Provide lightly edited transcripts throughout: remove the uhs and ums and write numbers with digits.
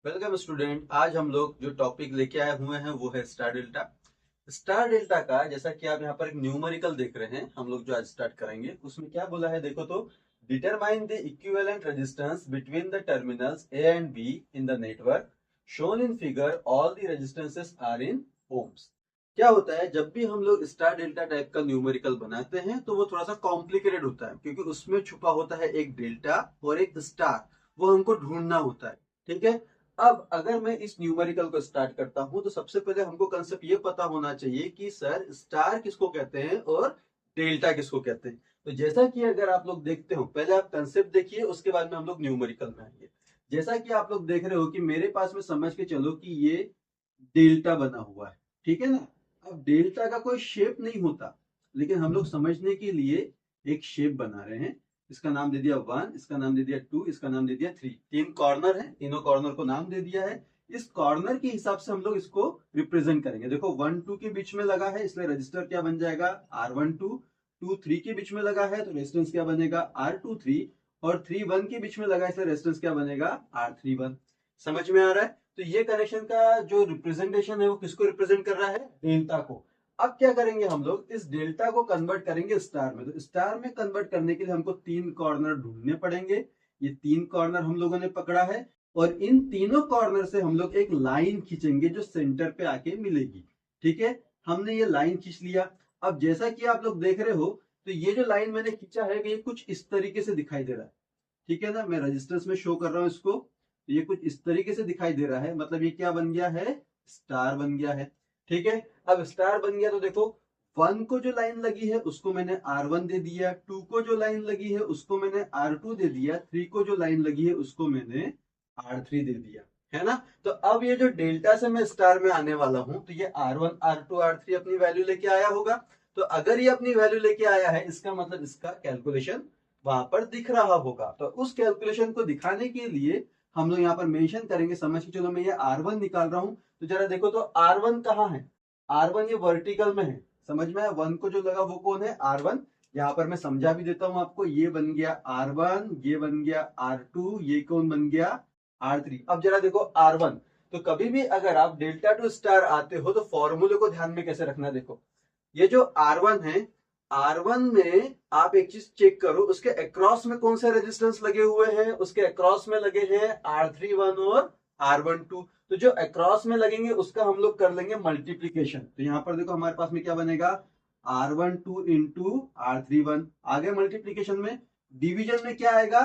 Welcome student. आज हम लोग जो टॉपिक लेके आए हुए हैं वो है स्टार डेल्टा। स्टार डेल्टा का जैसा कि आप यहाँ पर एक न्यूमेरिकल देख रहे हैं, हम लोग जो आज स्टार्ट करेंगे उसमें क्या बोला है देखो तो। Determine the equivalent resistance between the terminals A and B in the network shown in figure, all the resistances are in ohms. क्या होता है जब भी हम लोग स्टार डेल्टा टाइप का न्यूमेरिकल बनाते हैं तो वो थोड़ा सा कॉम्प्लिकेटेड होता है, क्योंकि उसमें छुपा होता है एक डेल्टा और एक स्टार, वो हमको ढूंढना होता है। ठीक है। अब अगर मैं इस न्यूमेरिकल को स्टार्ट करता हूं तो सबसे पहले हमको कंसेप्ट ये पता होना चाहिए कि सर स्टार किसको कहते हैं और डेल्टा किसको कहते हैं। तो जैसा कि अगर आप लोग देखते हो, पहले आप कंसेप्ट देखिए, उसके बाद में हम लोग न्यूमेरिकल में आएंगे। जैसा कि आप लोग देख रहे हो कि मेरे पास में समझ के चलो कि ये डेल्टा बना हुआ है, ठीक है ना। अब डेल्टा का कोई शेप नहीं होता, लेकिन हम लोग समझने के लिए एक शेप बना रहे हैं। इसका नाम दे दिया 1, इसका नाम दे दिया 2, इसका नाम दे दिया 3। तीन कॉर्नर है, तीनों कॉर्नर को नाम दे दिया है। इस कॉर्नर के हिसाब से हम लोग इसको रिप्रेजेंट करेंगे। देखो 1 2 के बीच में लगा है, इसलिए रजिस्टर क्या बन जाएगा R12। 2 3 के बीच में लगा है तो रेजिस्टेंस क्या बनेगा R23। और 3 1 के बीच में लगा है, इसलिए रेजिस्टेंस क्या बनेगा R31। समझ में आ रहा है। तो ये कनेक्शन का जो रिप्रेजेंटेशन है वो किसको रिप्रेजेंट कर रहा है? डेल्टा को। अब क्या करेंगे हम लोग, इस डेल्टा को कन्वर्ट करेंगे स्टार में। तो स्टार में कन्वर्ट करने के लिए हमको तीन कॉर्नर ढूंढने पड़ेंगे। ये तीन कॉर्नर हम लोगों ने पकड़ा है और इन तीनों कॉर्नर से हम लोग एक लाइन खींचेंगे जो सेंटर पे आके मिलेगी। ठीक है, हमने ये लाइन खींच लिया। अब जैसा कि आप लोग देख रहे हो, तो ये जो लाइन मैंने खींचा है ये कुछ इस तरीके से दिखाई दे रहा है। ठीक है ना, मैं रजिस्टेंस में शो कर रहा हूं इसको, तो ये कुछ इस तरीके से दिखाई दे रहा है। मतलब ये क्या बन गया है? स्टार बन गया है। ठीक है। अब स्टार बन गया तो देखो, 1 को जो लाइन लगी है उसको मैंने R1 दे दिया, 2 को जो लाइन लगी है उसको मैंने R2 दे दिया, 3 को जो लाइन लगी है उसको मैंने R3 दे दिया, है ना। तो अब ये जो डेल्टा से मैं स्टार में आने वाला हूं, तो ये R1 R2 R3 अपनी वैल्यू लेके आया होगा। तो अगर ये अपनी वैल्यू लेके आया है, इसका मतलब इसका कैलकुलेशन वहां पर दिख रहा होगा। तो उस कैलकुलेशन को दिखाने के लिए हम लोग यहाँ पर मेंशन करेंगे। समझ के चलो मैं ये R1 निकाल रहा हूं, तो जरा देखो तो R1 कहाँ है? R1 ये वर्टिकल में है। समझ में आया? 1 को जो लगा वो कौन है? R1। यहाँ पर मैं समझा भी देता हूं आपको, ये बन गया R1, ये बन गया R2, ये कौन बन गया? R3। अब जरा देखो R1, तो कभी भी अगर आप डेल्टा टू स्टार आते हो तो फॉर्मूले को ध्यान में कैसे रखना। देखो ये जो R1 है, R1 में आप एक चीज चेक करो, उसके अक्रॉस में कौन से रेजिस्टेंस लगे हुए हैं? उसके अक्रॉस में लगे हैं R31 और R12। तो जो अक्रॉस में लगेंगे उसका हम लोग कर लेंगे मल्टीप्लीकेशन। तो यहां पर देखो हमारे पास में क्या बनेगा? R12 into R31। आगे मल्टीप्लीकेशन में, डिवीजन में क्या आएगा?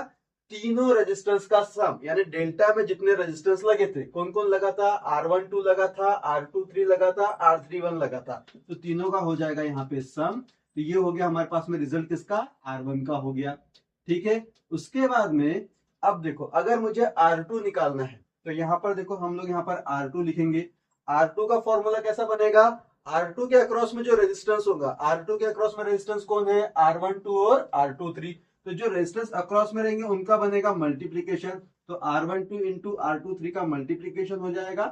तीनों रेजिस्टेंस का सम, यानी डेल्टा में जितने रेजिस्टेंस लगे थे, कौन कौन लगा था? R12 लगा था, R23 लगा था, R31 लगा था। तो तीनों का हो जाएगा यहाँ पे सम। तो ये हो गया हमारे पास में रिजल्ट किसका? R1 का हो गया। ठीक है। उसके बाद में अब देखो, अगर मुझे R2 निकालना है तो यहाँ पर देखो हम लोग यहाँ पर R2 लिखेंगे। R2 का फॉर्मूला कैसा बनेगा? R2 के अक्रॉस में जो रेजिस्टेंस होगा, R2 के अक्रॉस में रेजिस्टेंस कौन है? R12 और R23। तो जो रेजिस्टेंस अक्रॉस में रहेंगे उनका बनेगा मल्टीप्लीकेशन। तो R12 इंटू R23 का मल्टीप्लीकेशन हो जाएगा।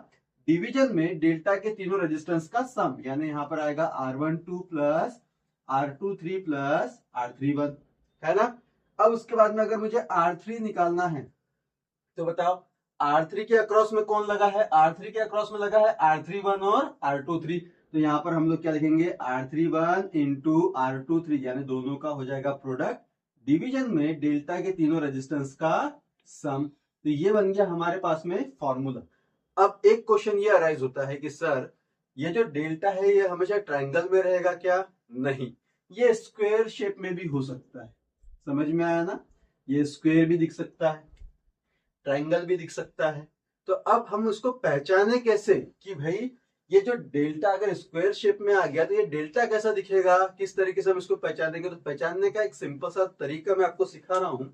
डिवीजन में डेल्टा के तीनों रेजिस्टेंस का सम, यानी यहां पर आएगा R12 plus R23 plus R31, है ना। अब उसके बाद में अगर मुझे R3 निकालना है तो बताओ, R3 के अक्रॉस में कौन लगा है? R3 के अक्रॉस में लगा है R31 और R23। तो यहां पर हम लोग क्या लिखेंगे? R31 इंटू R23, यानी दोनों का हो जाएगा प्रोडक्ट। डिवीजन में डेल्टा के तीनों रेजिस्टेंस का सम। तो ये बन गया हमारे पास में फॉर्मूला। अब एक क्वेश्चन ये अराइज होता है कि सर ये जो डेल्टा है ये हमेशा ट्रायंगल में रहेगा क्या? नहीं, ये स्क्वायर शेप में भी हो सकता है। समझ में आया ना? ये स्क्वायर भी दिख सकता है, ट्रायंगल भी दिख सकता है। तो अब हम उसको पहचाने कैसे कि भाई ये जो डेल्टा अगर स्क्वायर शेप में आ गया तो ये डेल्टा कैसा दिखेगा, किस तरीके से हम इसको पहचानेंगे? तो पहचानने का एक सिंपल सा तरीका मैं आपको सिखा रहा हूं।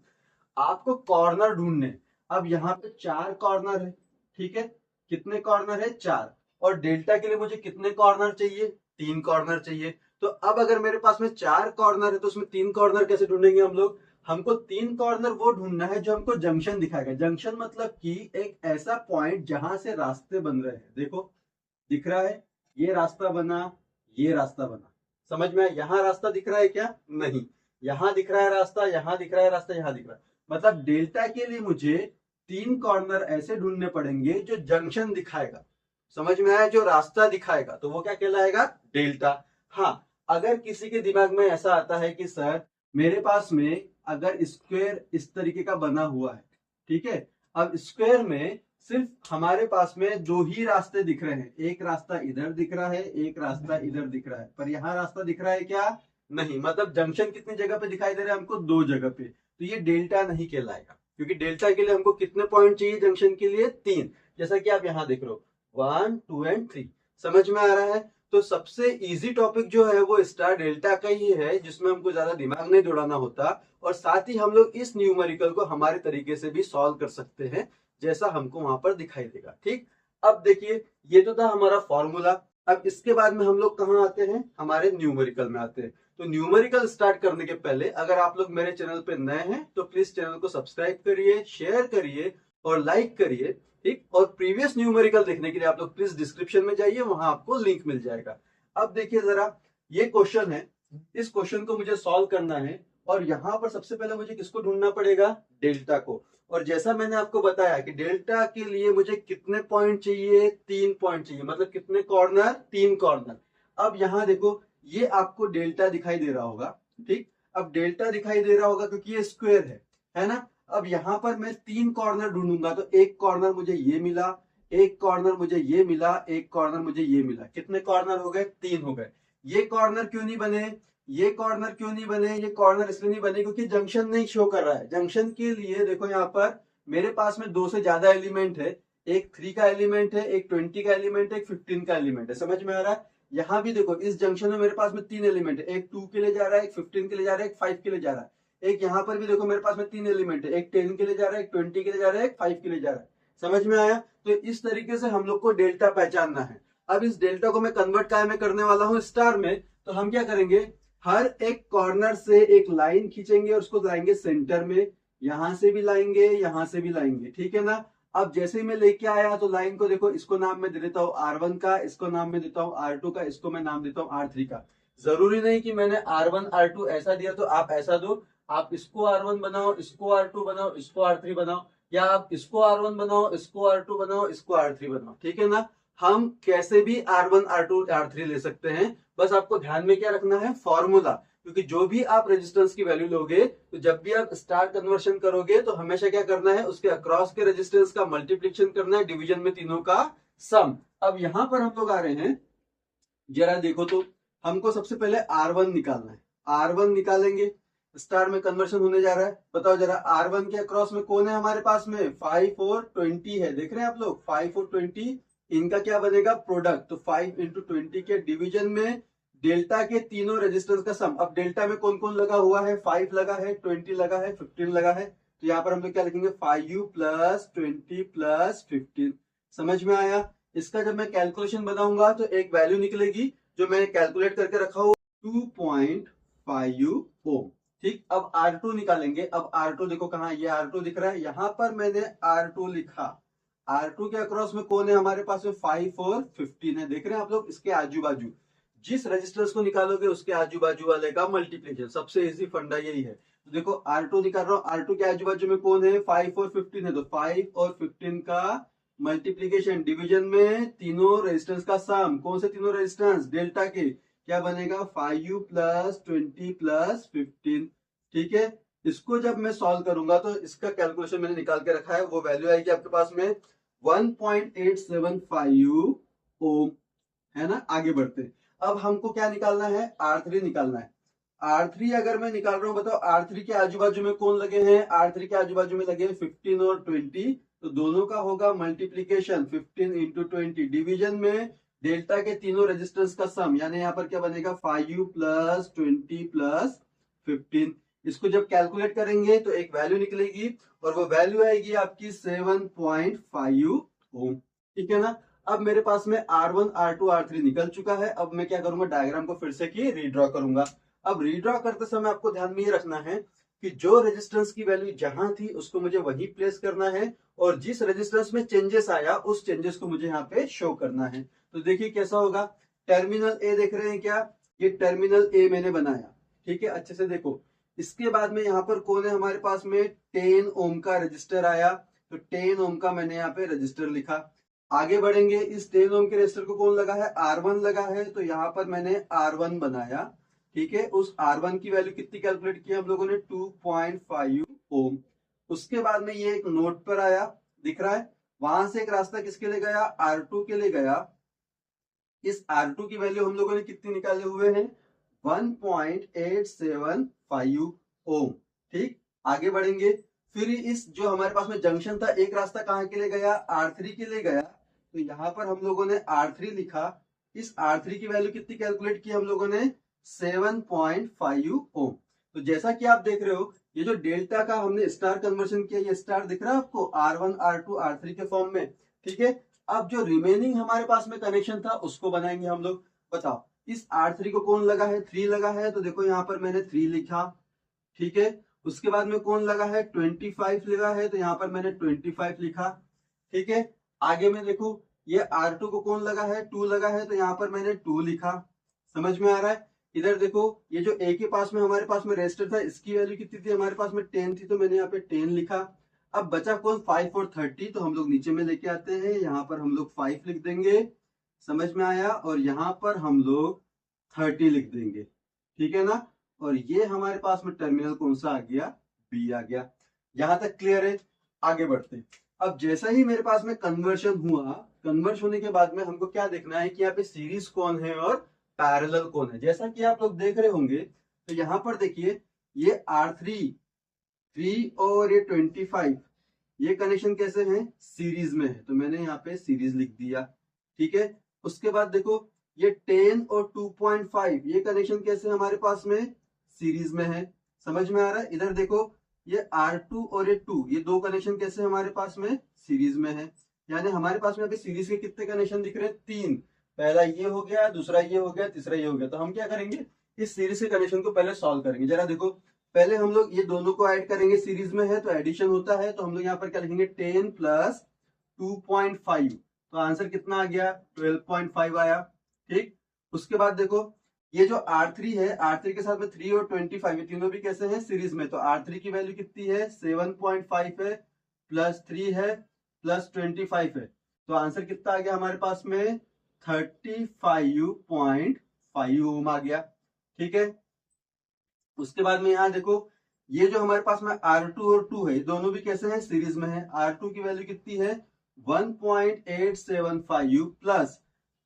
आपको कॉर्नर ढूंढने। अब यहाँ पे 4 कॉर्नर है, ठीक है। कितने कॉर्नर है? 4। और डेल्टा के लिए मुझे कितने कॉर्नर चाहिए? 3 कॉर्नर चाहिए। तो अब अगर मेरे पास में 4 कॉर्नर है तो उसमें 3 कॉर्नर कैसे ढूंढेंगे हम लोग? हमको 3 कॉर्नर वो ढूंढना है जो हमको जंक्शन दिखाएगा। जंक्शन मतलब कि एक ऐसा पॉइंट जहां से रास्ते बन रहे हैं। देखो दिख रहा है, ये रास्ता बना, ये रास्ता बना। समझ में? यहां रास्ता दिख रहा है क्या? नहीं। यहां दिख रहा है रास्ता, यहां दिख रहा है रास्ता, यहां दिख रहा है। मतलब डेल्टा के लिए मुझे तीन कॉर्नर ऐसे ढूंढने पड़ेंगे जो जंक्शन दिखाएगा। समझ में आया? जो रास्ता दिखाएगा तो वो क्या कहलाएगा? डेल्टा। हाँ, अगर किसी के दिमाग में ऐसा आता है कि सर मेरे पास में अगर स्क्वायर इस तरीके का बना हुआ है, ठीक है, अब स्क्वायर में सिर्फ हमारे पास में दो ही रास्ते दिख रहे हैं, एक रास्ता इधर दिख रहा है, एक रास्ता इधर दिख रहा है, पर यहाँ रास्ता दिख रहा है क्या? नहीं। मतलब जंक्शन कितनी जगह पे दिखाई दे रहा है हमको? दो जगह पे। तो ये डेल्टा नहीं कहलाएगा, क्योंकि डेल्टा के लिए हमको कितने पॉइंट चाहिए जंक्शन के लिए? तीन। जैसा कि आप यहाँ देख रहे हो, 1 2 एंड 3। समझ में आ रहा है? तो सबसे इजी टॉपिक जो है वो स्टार डेल्टा का ही है, जिसमें हमको ज्यादा दिमाग नहीं दौड़ाना होता, और साथ ही हम लोग इस न्यूमेरिकल को हमारे तरीके से भी सॉल्व कर सकते हैं, जैसा हमको वहां पर दिखाई देगा। ठीक, अब देखिए, ये तो था हमारा फॉर्मूला। अब इसके बाद में हम लोग कहाँ आते हैं? हमारे न्यूमेरिकल में आते हैं। तो न्यूमेरिकल स्टार्ट करने के पहले अगर आप लोग मेरे चैनल पे नए हैं तो प्लीज चैनल को सब्सक्राइब करिए, शेयर करिए और लाइक करिए। ठीक, और प्रीवियस न्यूमेरिकल देखने के लिए आप लोग प्लीज डिस्क्रिप्शन में जाइए, वहां आपको लिंक मिल जाएगा। अब देखिए जरा, ये क्वेश्चन है, इस क्वेश्चन को मुझे सॉल्व करना है, और यहां पर सबसे पहले मुझे किसको ढूंढना पड़ेगा? डेल्टा को। और जैसा मैंने आपको बताया कि डेल्टा के लिए मुझे कितने पॉइंट चाहिए? 3 पॉइंट चाहिए। मतलब कितने कॉर्नर? 3 कॉर्नर। अब यहां देखो, ये आपको डेल्टा दिखाई दे रहा होगा। ठीक, अब डेल्टा दिखाई दे रहा होगा क्योंकि ये स्क्वायर है ना? अब यहां पर मैं 3 कॉर्नर ढूंढूंगा, तो एक कॉर्नर मुझे ये मिला, एक कॉर्नर मुझे ये मिला, एक कॉर्नर मुझे ये मिला। कितने कॉर्नर हो गए? 3 हो गए। ये कॉर्नर क्यों नहीं बने? ये कॉर्नर क्यों नहीं बने? ये कॉर्नर इसलिए नहीं बने क्योंकि जंक्शन नहीं शो कर रहा है। जंक्शन के लिए देखो, यहाँ पर मेरे पास में 2 से ज्यादा एलिमेंट है। एक 3 का एलिमेंट है, एक 20 का एलिमेंट है, एक 15 का एलिमेंट है। समझ में आ रहा है? यहाँ भी देखो, इस जंक्शन में मेरे पास में 3 एलिमेंट है, एक 2 के लिए जा रहा है, एक 15 के लिए जा रहा है, एक 5 के लिए जा रहा है। एक यहाँ पर भी देखो, मेरे पास में 3 एलिमेंट है, एक 10 के लिए जा रहा है, एक 20 के लिए जा रहा है, एक 5 के लिए जा रहा है। समझ में आया? तो इस तरीके से हम लोग को डेल्टा पहचानना है। अब इस डेल्टा को मैं कन्वर्ट काय में करने वाला हूँ? स्टार में। तो हम क्या करेंगे, हर एक कॉर्नर से एक लाइन खींचेंगे और उसको लाएंगे सेंटर में। यहां से भी लाएंगे, यहां से भी लाएंगे। ठीक है ना? अब जैसे ही मैं लेके आया तो लाइन को देखो, इसको नाम मैं दे देता हूँ R1 का, इसको नाम मैं देता हूँ R2 का, इसको मैं नाम देता हूँ R3 का। जरूरी नहीं कि मैंने R1 R2 ऐसा दिया तो आप ऐसा दो। आप इसको R1 बनाओ, इसको R2 बनाओ, इसको R3 बनाओ, या आप इसको R1 बनाओ, इसको R2 बनाओ, इसको R3 बनाओ। ठीक है ना? हम कैसे भी R1 R2 R3 ले सकते हैं। बस आपको ध्यान में क्या रखना है? फॉर्मूला। क्योंकि जो भी आप रेजिस्टेंस की वैल्यू लोगे, तो जब भी आप स्टार कन्वर्शन करोगे तो हमेशा क्या करना है? उसके अक्रॉस के रेजिस्टेंस का मल्टीप्लिकेशन करना है, डिवीजन में तीनों का सम। अब यहां पर हम लोग आ रहे हैं, जरा देखो तो, हमको सबसे पहले R1 निकालना है। R1 निकालेंगे, स्टार में कन्वर्शन होने जा रहा है। बताओ जरा, R1 के अक्रॉस में कौन है हमारे पास में? 5 और 20 है। देख रहे हैं आप लोग, 5 और 20, इनका क्या बनेगा? प्रोडक्ट। तो 5 इंटू 20 के डिवीजन में डेल्टा के तीनों रेजिस्टेंस का सम। अब डेल्टा में कौन कौन लगा हुआ है? 5 लगा है, 20 लगा है, 15 लगा है। तो यहाँ पर हम लोग क्या लिखेंगे? 5 प्लस 20 प्लस 15। समझ में आया? इसका जब मैं कैलकुलेशन बनाऊंगा तो एक वैल्यू निकलेगी जो मैंने कैलकुलेट करके रखा हो, 2.5 ओम। ठीक, अब R2 निकालेंगे। अब R2 देखो कहाँ, ये R2 दिख रहा है, यहां पर मैंने R2 लिखा। R2 के अक्रॉस में कौन है हमारे पास में? 5 और 15 है। देख रहे हैं आप लोग? इसके आजू बाजू जिस रेजिस्टेंस को निकालोगे उसके आजू बाजू वाले का मल्टीप्लिकेशन। सबसे इजी फंडा यही है। तो देखो, R2 निकाल रहा हूं, R2 के आजू बाजू में कौन है? 5 और 15 है। तो 5 और 15 का मल्टीप्लीकेशन, डिवीजन में तीनों रेजिस्टेंस का सम। कौन से तीनों रेजिस्टेंस? डेल्टा के। क्या बनेगा? 5 प्लस 20 प्लस 15। ठीक है, इसको जब मैं सॉल्व करूंगा तो इसका कैलकुलेशन मैंने निकाल के रखा है, वो वैल्यू आएगी आपके पास में 1.875 ओम। है ना? आगे बढ़ते हैं। अब हमको क्या निकालना है? R3 निकालना है। R3 अगर मैं निकाल रहा हूं, बताओ R3 के आजू बाजू में कौन लगे हैं? R3 के आजू बाजू में लगे हैं 15 और 20। तो दोनों का होगा मल्टीप्लीकेशन, 15 इंटू 20, डिवीजन में डेल्टा के तीनों रेजिस्टेंस का सम। यानी यहाँ पर क्या बनेगा? 5 प्लस 20 प्लस 15। इसको जब कैलकुलेट करेंगे तो एक वैल्यू निकलेगी, और वो वैल्यू आएगी आपकी 7.5 ओम। ठीक है ना? अब मेरे पास में R1 R2 R3 निकल चुका है। अब मैं क्या करूंगा? डायग्राम को फिर से की रीड्रॉ करूंगा। अब रीड्रॉ करते समय आपको ध्यान में ये रखना है कि जो रेजिस्टेंस की वैल्यू जहां थी उसको मुझे वहीं प्लेस करना है, और जिस रेजिस्टेंस में चेंजेस आया उस चेंजेस को मुझे यहाँ पे शो करना है। तो देखिए कैसा होगा। टर्मिनल ए देख रहे हैं क्या? ये टर्मिनल ए मैंने बनाया। ठीक है, अच्छे से देखो। इसके बाद में यहाँ पर कौन है हमारे पास में? 10 ओम का रजिस्टर आया। तो 10 ओम का मैंने यहाँ पे रजिस्टर लिखा। आगे बढ़ेंगे, इस 10 ओम के रजिस्टर को कौन लगा है, R1 लगा है, तो यहाँ पर मैंने R1 बनाया। ठीक है, उस R1 की वैल्यू कितनी कैलकुलेट की हम लोगों ने, 2.5 ओम। उसके बाद में ये एक नोड पर आया, दिख रहा है, वहां से एक रास्ता किसके लिए गया, R2 के लिए गया। इस R2 की वैल्यू हम लोगों ने कितनी निकाले हुए हैं, 1.875 ओम। ठीक, आगे बढ़ेंगे, फिर इस जो हमारे पास में जंक्शन था, एक रास्ता कहाँ के लिए गया, R3 के लिए गया, तो यहां पर हम लोगों ने R3 लिखा। इस R3 की वैल्यू कितनी कैलकुलेट की हम लोगों ने, 7.5 ओम। तो जैसा कि आप देख रहे हो, ये जो डेल्टा का हमने स्टार कन्वर्शन किया, ये स्टार दिख रहा है आपको, R1 R2 R3 के फॉर्म में। ठीक है, अब जो रिमेनिंग हमारे पास में कनेक्शन था उसको बनाएंगे हम लोग। बताओ, इस R3 को कौन लगा है, 3 लगा है, तो देखो यहाँ पर मैंने 3 लिखा। ठीक है, उसके बाद में कौन लगा है, 25 लगा है, तो यहाँ पर मैंने 25 लिखा। ठीक है, आगे में देखो, ये R2 को कौन लगा है, 2 लगा है, तो यहाँ पर मैंने 2 लिखा। समझ में आ रहा है। इधर देखो, ये जो A के पास में हमारे पास में रेजिस्टर था, इसकी वैल्यू कितनी थी हमारे पास में, 10 थी, तो मैंने यहाँ पे 10 लिखा। अब बचा कौन, 5 और 30, तो हम लोग नीचे में लेके आते हैं, यहाँ पर हम लोग 5 लिख देंगे। समझ में आया, और यहाँ पर हम लोग 30 लिख देंगे। ठीक है ना, और ये हमारे पास में टर्मिनल कौन सा आ गया, बी आ गया। यहां तक क्लियर है। आगे बढ़ते हैं। अब जैसा ही मेरे पास में कन्वर्शन हुआ, कन्वर्ट होने के बाद में हमको क्या देखना है कि यहाँ पे सीरीज कौन है और पैरेलल कौन है। जैसा कि आप लोग देख रहे होंगे, तो यहाँ पर देखिए, ये R3 3 और ये 25, ये कनेक्शन कैसे हैं, सीरीज में है, तो मैंने यहाँ पे सीरीज लिख दिया। ठीक है, उसके बाद देखो, ये 10 और 2.5, ये कनेक्शन कैसे हमारे पास में, सीरीज में है। समझ में आ रहा है। इधर देखो, ये R2 और ये 2, ये दो कनेक्शन कैसे हमारे पास में, सीरीज में है। यानी हमारे पास में अभी सीरीज के कितने कनेक्शन दिख रहे हैं, 3। पहला ये हो गया, दूसरा ये हो गया, तीसरा ये हो गया। तो हम क्या करेंगे, इस सीरीज के कनेक्शन को पहले सॉल्व करेंगे। जरा देखो, पहले हम लोग ये दोनों को ऐड करेंगे, सीरीज में है तो एडिशन होता है, तो हम लोग यहाँ पर क्या लिखेंगे, 10 प्लस 2.5, तो आंसर कितना आ गया, 12.5 आया। ठीक, उसके बाद देखो, ये जो R3 है, R3 के साथ में 3 और 25, ये तीनों भी कैसे हैं, सीरीज में, तो R3 की वैल्यू कितनी है, 7.5 है, प्लस 3 है, प्लस 25 है, तो आंसर कितना आ गया हमारे पास में, 35.5 ओम आ गया। ठीक है, उसके बाद में यहाँ देखो, ये जो हमारे पास में R2 और 2 है, दोनों भी कैसे हैं, सीरीज में है। R2 की वैल्यू कितनी है, 1.875 प्लस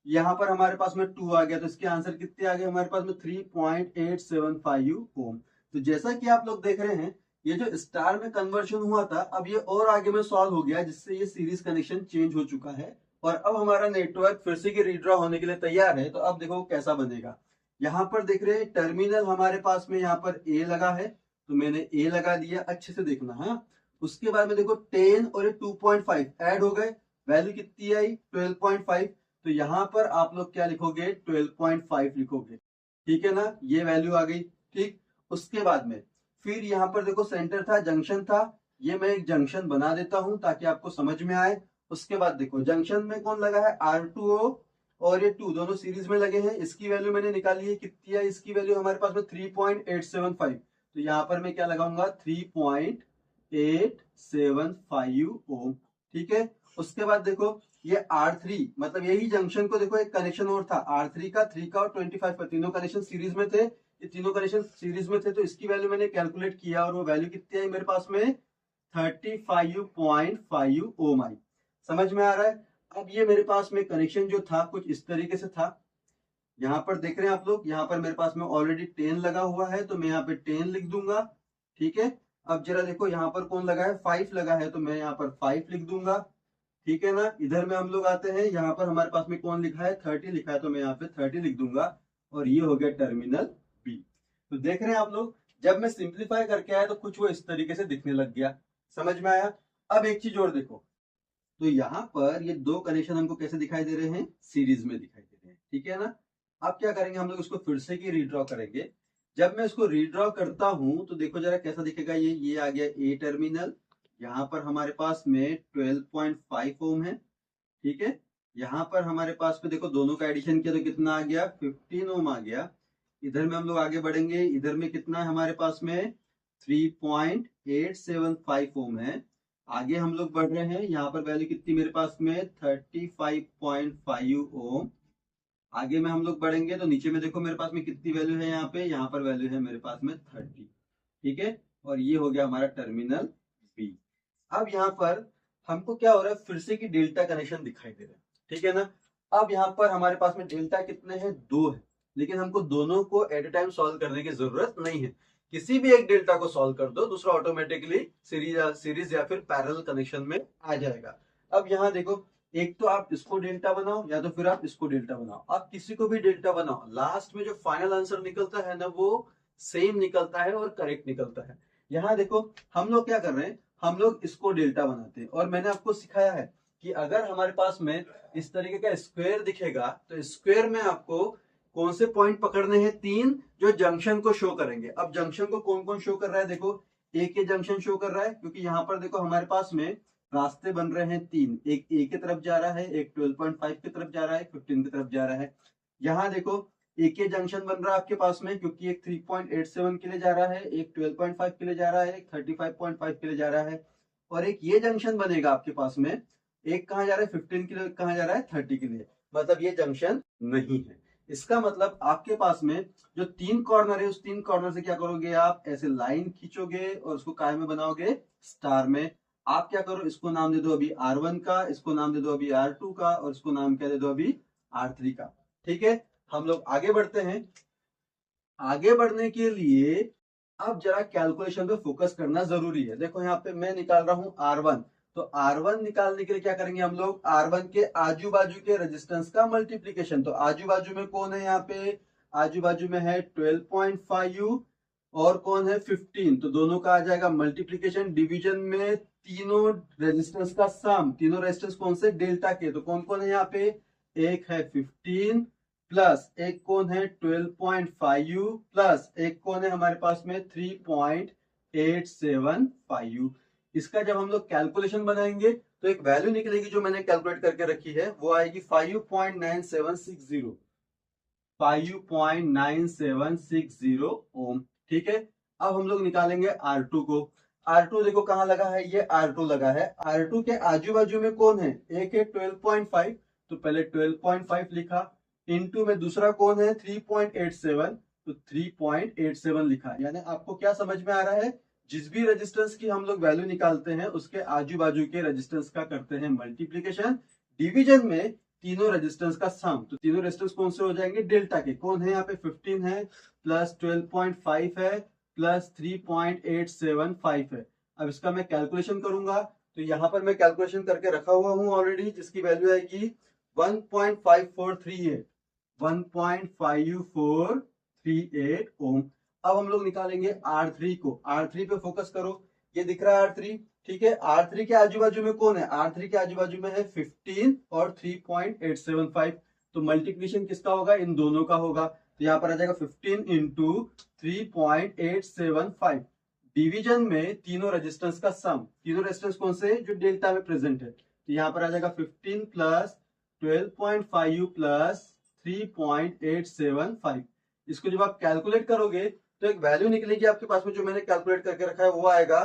यहाँ पर हमारे पास में 2 आ गया, तो इसके आंसर कितने आ गए हमारे पास में, 3.875 ओम। तो जैसा कि आप लोग देख रहे हैं, ये जो स्टार में कन्वर्शन हुआ था, अब ये और आगे में सॉल्व हो गया, जिससे ये सीरीज कनेक्शन चेंज हो चुका है, और अब हमारा नेटवर्क फिर से रीड्रॉ होने के लिए तैयार है। तो अब देखो कैसा बनेगा। यहाँ पर देख रहे हैं, टर्मिनल हमारे पास में यहाँ पर ए लगा है, तो मैंने ए लगा दिया, अच्छे से देखना। हाँ, उसके बाद में देखो 10 और ये 2.5 ऐड हो गए, वैल्यू कितनी आई, 12.5, तो यहाँ पर आप लोग क्या लिखोगे, 12.5 लिखोगे। ठीक है ना, ये वैल्यू आ गई। ठीक, उसके बाद में फिर यहाँ पर देखो, सेंटर था, जंक्शन था, ये मैं एक जंक्शन बना देता हूं ताकि आपको समझ में आए। उसके बाद देखो, जंक्शन में कौन लगा है, R2 और ये 2 दोनों सीरीज में लगे हैं। इसकी वैल्यू मैंने निकाली है, कितनी है इसकी वैल्यू हमारे पास में, 3.875, तो यहाँ पर मैं क्या लगाऊंगा, 3.875 ओम। ठीक है, उसके बाद देखो, ये R3 मतलब यही जंक्शन को देखो, एक कनेक्शन और था R3 का, 3 का और 25 का, तीनों कनेक्शन सीरीज में थे। ये तीनों कनेक्शन सीरीज में थे, तो इसकी वैल्यू मैंने कैलकुलेट किया, और वो वैल्यू कितनी आई मेरे पास में, 35.5 ओम आई। समझ में आ रहा है। अब ये मेरे पास में कनेक्शन जो था कुछ इस तरीके से था। यहाँ पर देख रहे हैं आप लोग, यहाँ पर मेरे पास में ऑलरेडी 10 लगा हुआ है, तो मैं यहाँ पे 10 लिख दूंगा। ठीक है, अब जरा देखो, यहाँ पर कौन लगा है, 5 लगा है, तो मैं यहाँ पर 5 लिख दूंगा। ठीक है ना, इधर में हम लोग आते हैं, यहाँ पर हमारे पास में कौन लिखा है, 30 लिखा है, तो मैं यहाँ पे 30 लिख दूंगा, और ये हो गया टर्मिनल बी। तो देख रहे हैं आप लोग, जब मैं सिंप्लीफाई करके आया तो कुछ वो इस तरीके से दिखने लग गया। समझ में आया। अब एक चीज और देखो, तो यहाँ पर ये दो कनेक्शन हमको कैसे दिखाई दे रहे हैं, सीरीज में दिखाई दे रहे हैं। ठीक है ना, अब क्या करेंगे हम लोग, इसको फिर से की रीड्रॉ करेंगे। जब मैं इसको रीड्रॉ करता हूं तो देखो जरा कैसा दिखेगा, ये आ गया ए टर्मिनल, यहाँ पर हमारे पास में 12.5 ओम है। ठीक है, यहाँ पर हमारे पास में देखो, दोनों का एडिशन किया तो कितना आ गया, 15 ओम आ गया। इधर में हम लोग आगे बढ़ेंगे, इधर में कितना है हमारे पास में, 3.875 ओम है। आगे हम लोग बढ़ रहे हैं, यहाँ पर वैल्यू कितनी मेरे पास में 35.5 ओम। आगे में हम लोग बढ़ेंगे तो नीचे में देखो मेरे पास में कितनी वैल्यू है, यहाँ पर वैल्यू है मेरे पास में 30। ठीक है, और ये हो गया हमारा टर्मिनल बी। अब यहाँ पर हमको क्या हो रहा है, फिर से कि डेल्टा कनेक्शन दिखाई दे रहा है। ठीक है ना। अब यहाँ पर हमारे पास में डेल्टा कितने हैं, 2 है, लेकिन हमको दोनों को एट ए टाइम सॉल्व करने की जरूरत नहीं है। किसी भी एक डेल्टा को सॉल्व कर दो, दूसरा ऑटोमेटिकली सीरीज या फिर पैरेलल कनेक्शन में आ जाएगा। अब यहाँ देखो, एक तो आप इसको डेल्टा बनाओ या तो फिर आप इसको डेल्टा बनाओ, आप किसी को भी डेल्टा बनाओ, लास्ट में जो फाइनल आंसर निकलता है ना वो सेम निकलता है और करेक्ट निकलता है। यहाँ देखो हम लोग क्या कर रहे हैं, हम लोग इसको डेल्टा बनाते हैं, और मैंने आपको सिखाया है कि अगर हमारे पास में इस तरीके का स्क्वायर दिखेगा तो स्क्वायर में आपको कौन से पॉइंट पकड़ने हैं, 3 जो जंक्शन को शो करेंगे। अब जंक्शन को कौन कौन शो कर रहा है, देखो एक ये जंक्शन शो कर रहा है, क्योंकि यहाँ पर देखो हमारे पास में रास्ते बन रहे हैं 3, एक ए की तरफ जा रहा है, एक 12.5 की तरफ जा रहा है, 15 की तरफ जा रहा है। यहाँ देखो एक ये जंक्शन बन रहा है आपके पास में, क्योंकि एक 3.87 के लिए जा रहा है, एक 12.5 के लिए जा रहा है, एक 35.5 के लिए जा रहा है, और एक ये जंक्शन बनेगा आपके पास में, एक कहाँ जा रहा है 15 के लिए, कहाँ जा रहा है 30 के लिए, मतलब ये जंक्शन नहीं है। इसका मतलब आपके पास में जो 3 कॉर्नर है, उस 3 कॉर्नर से क्या करोगे, आप ऐसे लाइन खींचोगे और उसको काय में बनाओगे, स्टार में। आप क्या करो, इसको नाम दे दो अभी R1 का, इसको नाम दे दो अभी R2 का, और इसको नाम क्या दे दो अभी R3 का। ठीक है, हम लोग आगे बढ़ते हैं। आगे बढ़ने के लिए अब जरा कैलकुलेशन पे फोकस करना जरूरी है। देखो यहाँ पे मैं निकाल रहा हूं R1, तो R1 निकालने के लिए क्या करेंगे हम लोग, R1 के आजू बाजू के रेजिस्टेंस का मल्टीप्लीकेशन। तो आजू बाजू में कौन है, यहाँ पे आजू बाजू में है 12.5 और कौन है 15, तो दोनों का आ जाएगा मल्टीप्लीकेशन। डिवीजन में तीनों रेजिस्टेंस का सम, तीनों रेजिस्टेंस कौन से, डेल्टा के, तो कौन कौन है यहाँ पे, एक है 15 प्लस एक कौन है 12.5 प्लस एक कौन है हमारे पास में 3.875। इसका जब हम लोग कैलकुलेशन बनाएंगे तो एक वैल्यू निकलेगी जो मैंने कैलकुलेट करके रखी है, वो आएगी 5.9760, 5.9760 ओम। ठीक है, अब हम लोग निकालेंगे R2 को। R2 देखो कहां लगा है, ये R2 लगा है। R2 के आजू बाजू में कौन है, एक है 12.5, तो पहले 12.5 लिखा, इनटू में दूसरा कौन है 3.87, तो 3.87 लिखा। यानी आपको क्या समझ में आ रहा है, जिस भी रेजिस्टेंस की हम लोग वैल्यू निकालते हैं उसके आजू बाजू के रेजिस्टेंस का करते हैं मल्टीप्लीकेशन, डिवीजन में तीनों रेजिस्टेंस का सम, तो तीनों रेजिस्टेंस कौन से हो जाएंगे, डेल्टा के। कौन है यहाँ पे 15 है प्लस 12.5 है प्लस 3.875 है। अब इसका मैं कैलकुलेशन करूंगा, तो यहाँ पर मैं कैलकुलेशन करके रखा हुआ हूं ऑलरेडी, जिसकी वैल्यू आएगी 1.543 1.5438 ओम। अब हम लोग निकालेंगे R3 को। R3 पे फोकस करो, ये दिख रहा है R3। ठीक है, R3 के आजू बाजू में कौन है, R3 के आजू बाजू में है 15 और 3.875, तो मल्टीप्लीकेशन किसका होगा, इन दोनों का होगा। तो यहाँ पर आ जाएगा 15 इंटू 3.875, डिवीजन में तीनों रेजिस्टेंस का सम, तीनों रेजिस्टेंस कौन से, जो डेल्टा में प्रेजेंट है, तो यहाँ पर आ जाएगा 15 प्लस 12.5 प्लस 3.875। इसको जब आप कैलकुलेट करोगे तो एक वैल्यू निकलेगी आपके पास में, जो मैंने कैलकुलेट करके रखा है, वो आएगा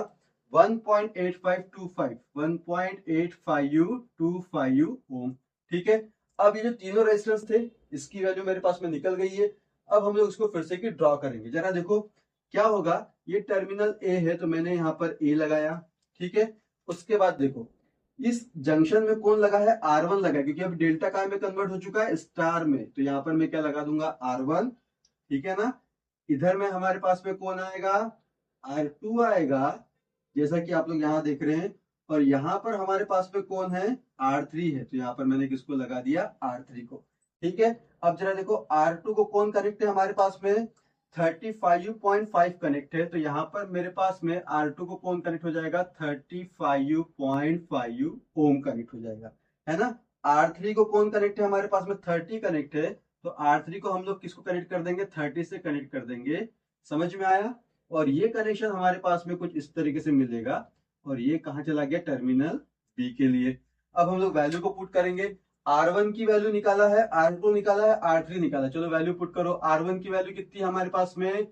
1.8525, 1.8525 ओम। ठीक है, अब ये जो तीनों रेजिस्टेंस थे इसकी वैल्यू मेरे पास में निकल गई है। अब हम लोग इसको फिर से की ड्रॉ करेंगे। जरा देखो क्या होगा, ये टर्मिनल ए है तो मैंने यहाँ पर ए लगाया। ठीक है, उसके बाद देखो इस जंक्शन में कौन लगा है, R1 लगा है, क्योंकि अब डेल्टा काय में कन्वर्ट हो चुका है, स्टार में, तो यहाँ पर मैं क्या लगा दूंगा, R1। ठीक है ना, इधर में हमारे पास में कौन आएगा, R2 आएगा, जैसा कि आप लोग यहाँ देख रहे हैं, और यहाँ पर हमारे पास में कौन है, R3 है, तो यहाँ पर मैंने किसको लगा दिया, R3 को। ठीक है, अब जरा देखो R2 को कौन कनेक्ट है हमारे पास में, 35.5 कनेक्ट है, तो यहाँ पर मेरे पास में R2 को कौन कनेक्ट हो जाएगा, 35.5 ओम कनेक्ट हो जाएगा, है ना। R3 को कौन कनेक्ट है हमारे पास में, 30 कनेक्ट है, तो R3 को हम लोग किसको कनेक्ट कर देंगे, 30 से कनेक्ट कर देंगे। समझ में आया, और ये कनेक्शन हमारे पास में कुछ इस तरीके से मिलेगा, और ये कहाँ चला गया, टर्मिनल बी के लिए। अब हम लोग वैल्यू को पुट करेंगे, R1 की वैल्यू निकाला है, R2 निकाला है, R3 निकाला, चलो वैल्यू पुट करो। R1 की वैल्यू कितनी है हमारे पास में,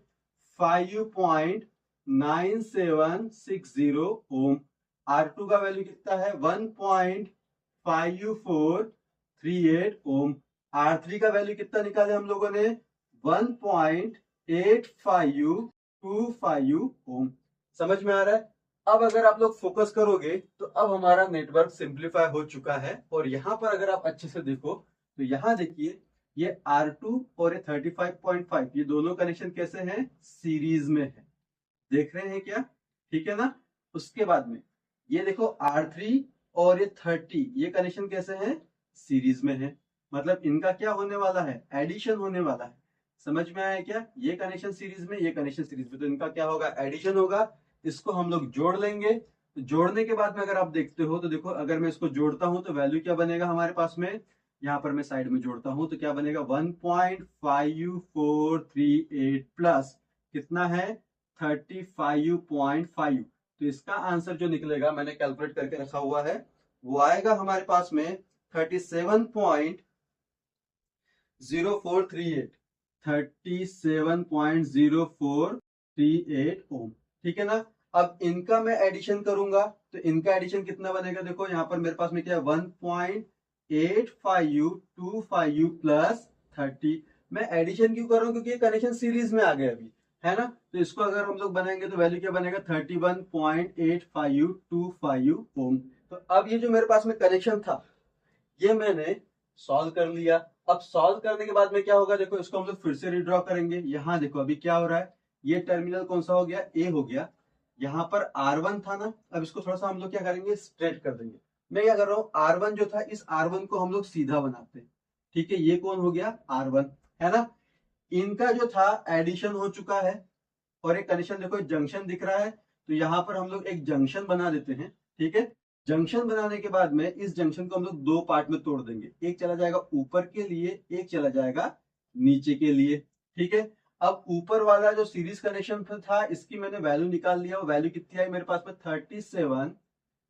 5.9760 ओम। R2 का वैल्यू कितना है 1.5438 ओम। R3 का वैल्यू कितना निकाले हम लोगों ने 1.8525 ओम। समझ में आ रहा है। अब अगर आप लोग फोकस करोगे तो अब हमारा नेटवर्क सिंप्लीफाई हो चुका है। और यहां पर अगर आप अच्छे से देखो तो यहां देखिए ये R2 और ये 35.5 ये दोनों कनेक्शन कैसे हैं, सीरीज में है। देख रहे हैं क्या, ठीक है ना। उसके बाद में ये देखो R3 और ये 30 ये कनेक्शन कैसे हैं, सीरीज में है। मतलब इनका क्या होने वाला है, एडिशन होने वाला है। समझ में आया क्या, ये कनेक्शन सीरीज में, ये कनेक्शन सीरीज में, तो इनका क्या होगा, एडिशन होगा। इसको हम लोग जोड़ लेंगे। तो जोड़ने के बाद में अगर आप देखते हो तो देखो अगर मैं इसको जोड़ता हूं तो वैल्यू क्या बनेगा हमारे पास में, यहां पर मैं साइड में जोड़ता हूं तो क्या बनेगा 1.5438 प्लस कितना है 35.5। तो इसका आंसर जो निकलेगा मैंने कैलकुलेट करके रखा हुआ है वो आएगा हमारे पास में 37.0438 37.0438 ओम। ठीक है ना। अब इनका मैं एडिशन करूंगा तो इनका एडिशन कितना बनेगा, देखो यहाँ पर मेरे पास में क्या है 1.8525 प्लस 30। मैं एडिशन क्यों कर रहा हूं, क्योंकि ये कनेक्शन सीरीज में आ गए अभी, है ना। तो इसको अगर हम लोग बनाएंगे तो वैल्यू क्या बनेगा 31.8525 ओम। तो अब ये जो मेरे पास में कनेक्शन था ये मैंने सॉल्व कर लिया। अब सॉल्व करने के बाद में क्या होगा, देखो इसको हम लोग फिर से रिड्रॉ करेंगे। यहाँ देखो अभी क्या हो रहा है, ये टर्मिनल कौन सा हो गया, ए हो गया। यहाँ पर R1 था ना, अब इसको थोड़ा सा हम लोग क्या करेंगे, स्ट्रेट कर देंगे। मैं क्या कर रहा हूँ, R1 जो था इस R1 को हम लोग सीधा बनाते हैं। ठीक है, ये कौन हो गया R1, है ना। इनका जो था एडिशन हो चुका है और एक कनेक्शन देखो जंक्शन दिख रहा है, तो यहाँ पर हम लोग एक जंक्शन बना देते हैं। ठीक है, जंक्शन बनाने के बाद में इस जंक्शन को हम लोग दो पार्ट में तोड़ देंगे, एक चला जाएगा ऊपर के लिए, एक चला जाएगा नीचे के लिए। ठीक है, अब ऊपर वाला जो सीरीज कनेक्शन था इसकी मैंने वैल्यू निकाल लिया। वो वैल्यू कितनी आई मेरे पास में 37,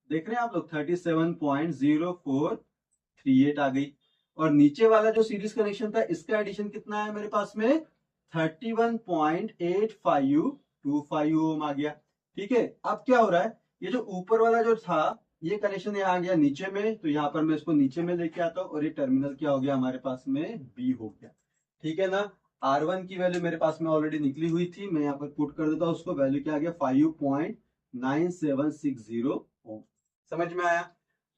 देख रहे हैं आप लोग 37.0438 आ गई। और नीचे वाला जो सीरीज कनेक्शन था इसका एडिशन कितना है मेरे पास में 31.8525 ओम आ गया। ठीक है, अब क्या हो रहा है, ये जो ऊपर वाला जो था ये कनेक्शन यहाँ आ गया नीचे में, तो यहाँ पर मैं इसको नीचे में लेके आता हूँ और ये टर्मिनल क्या हो गया हमारे पास में बी हो गया। ठीक है ना। R1 की वैल्यू मेरे पास में ऑलरेडी निकली हुई थी, मैं यहाँ पर पुट कर देता हूँ उसको, वैल्यू क्या आ गया 5.9760 ओम। समझ में आया।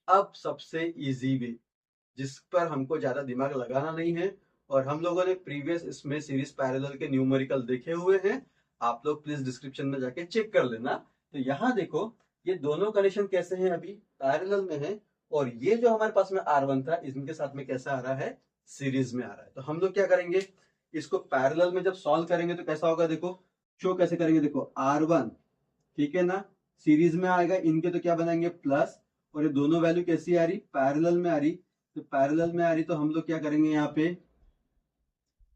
अब सबसे इजी वे जिस पर हमको ज्यादा दिमाग लगाना नहीं है, और हम लोगों ने प्रीवियस इसमें सीरीज पैरेलल के न्यूमेरिकल देखे हुए हैं, आप लोग प्लीज डिस्क्रिप्शन में जाके चेक कर लेना। तो यहाँ देखो ये दोनों कनेक्शन कैसे हैं, अभी पैरेलल में है। और ये जो हमारे पास में R1 था इनके साथ में कैसा आ रहा है, सीरीज में आ रहा है। तो हम लोग क्या करेंगे, इसको पैरेलल में जब सॉल्व करेंगे तो कैसा होगा, देखो शो कैसे करेंगे, देखो R1 ठीक है ना सीरीज में आएगा, इनके तो क्या बनाएंगे प्लस, और ये दोनों वैल्यू कैसी आ रही, पैरेलल में आ रही। तो पैरेलल में आ रही तो हम लोग क्या करेंगे, यहाँ पे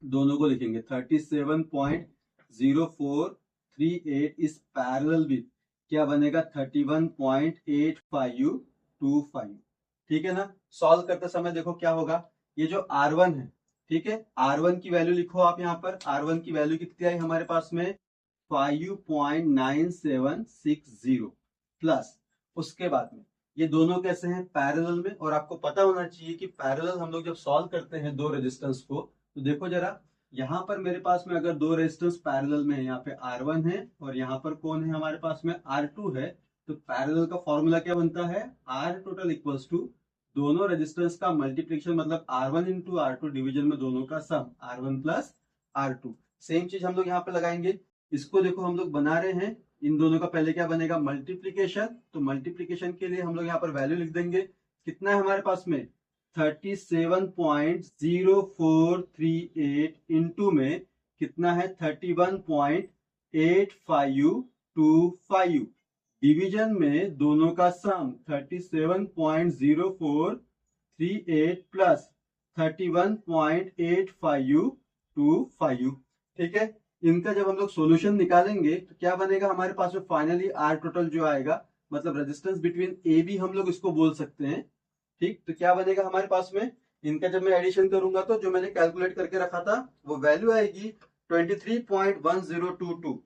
दोनों को लिखेंगे 37.0438 इस पैरेलल विद क्या बनेगा 31.8525। ठीक है ना। सॉल्व करते समय देखो क्या होगा, ये जो R1 है, ठीक है, R1 की वैल्यू लिखो आप यहाँ पर। R1 की वैल्यू कितनी आई हमारे पास में 5.9760 प्लस, उसके बाद में ये दोनों कैसे हैं पैरेलल में। और आपको पता होना चाहिए कि पैरेलल हम लोग जब सॉल्व करते हैं दो रेजिस्टेंस को, तो देखो जरा यहाँ पर मेरे पास में अगर दो रेजिस्टेंस पैरेलल में है, यहाँ पे R1 है और यहाँ पर कौन है हमारे पास में R2 है, तो पैरेलल का फॉर्मूला क्या बनता है, R टोटल इक्वल्स टू दोनों रेजिस्टेंस का मल्टीप्लिकेशन, मतलब R1 इंटू R2 डिविजन में दोनों का सम R1 प्लस R2। सेम चीज हम लोग यहाँ पे लगाएंगे। इसको देखो हम लोग बना रहे हैं, इन दोनों का पहले क्या बनेगा मल्टीप्लीकेशन, तो मल्टीप्लीकेशन के लिए हम लोग यहाँ पर वैल्यू लिख देंगे। कितना है हमारे पास में 37.0438 इंटू में कितना है 31.8525, डिवीजन में दोनों का सम 37.0438 प्लस 31.8525। ठीक है, इनका जब हम लोग सॉल्यूशन निकालेंगे तो क्या बनेगा हमारे पास में फाइनली आर टोटल जो आएगा, मतलब रेजिस्टेंस बिटवीन ए बी हम लोग इसको बोल सकते हैं। ठीक, तो क्या बनेगा हमारे पास में, इनका जब मैं एडिशन करूंगा तो जो मैंने कैलकुलेट करके रखा था वो वैल्यू आएगी 23.1022,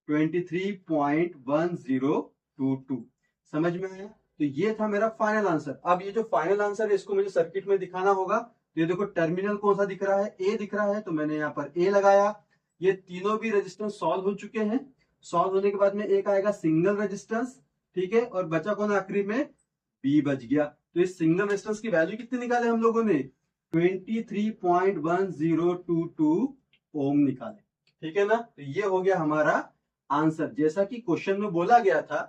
23.1022। समझ में आया? तो ये था मेरा फाइनल आंसर। अब ये जो फाइनल आंसर है इसको मुझे सर्किट में दिखाना होगा। तो ये देखो टर्मिनल कौन सा दिख रहा है, ए दिख रहा है, तो मैंने यहाँ पर ए लगाया। ये तीनों भी रेजिस्टेंस सॉल्व हो चुके हैं। सॉल्व होने के बाद में एक आएगा सिंगल रेजिस्टेंस, ठीक है, और बचा कौन आखिरी में, बी बच गया। तो इस सिंगल रेजिस्टेंस की वैल्यू कितनी निकाले हम लोगों ने, 23.1022 ओम निकाले, ठीक है ना। तो ये हो गया हमारा आंसर। जैसा कि क्वेश्चन में बोला गया था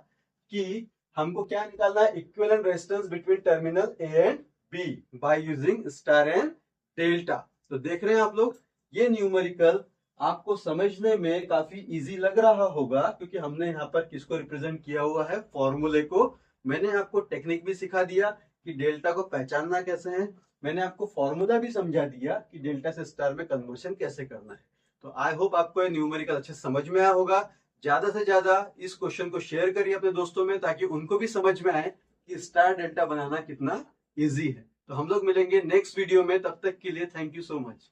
कि हमको क्या निकालना है, equivalent resistance between terminal A and B by using star and delta. तो देख रहे हैं आप लोग, ये न्यूमेरिकल आपको समझने में काफी इजी लग रहा होगा, क्योंकि हमने यहाँ पर किसको रिप्रेजेंट किया हुआ है, फॉर्मूले को। मैंने आपको टेक्निक भी सिखा दिया कि डेल्टा को पहचानना कैसे है। मैंने आपको फॉर्मूला भी समझा दिया कि डेल्टा से स्टार में कन्वर्शन कैसे करना है। तो आई होप आपको ये न्यूमेरिकल अच्छे समझ में आया होगा। ज्यादा से ज्यादा इस क्वेश्चन को शेयर करिए अपने दोस्तों में, ताकि उनको भी समझ में आए कि स्टार डेल्टा बनाना कितना इजी है। तो हम लोग मिलेंगे नेक्स्ट वीडियो में, तब तक के लिए थैंक यू सो मच।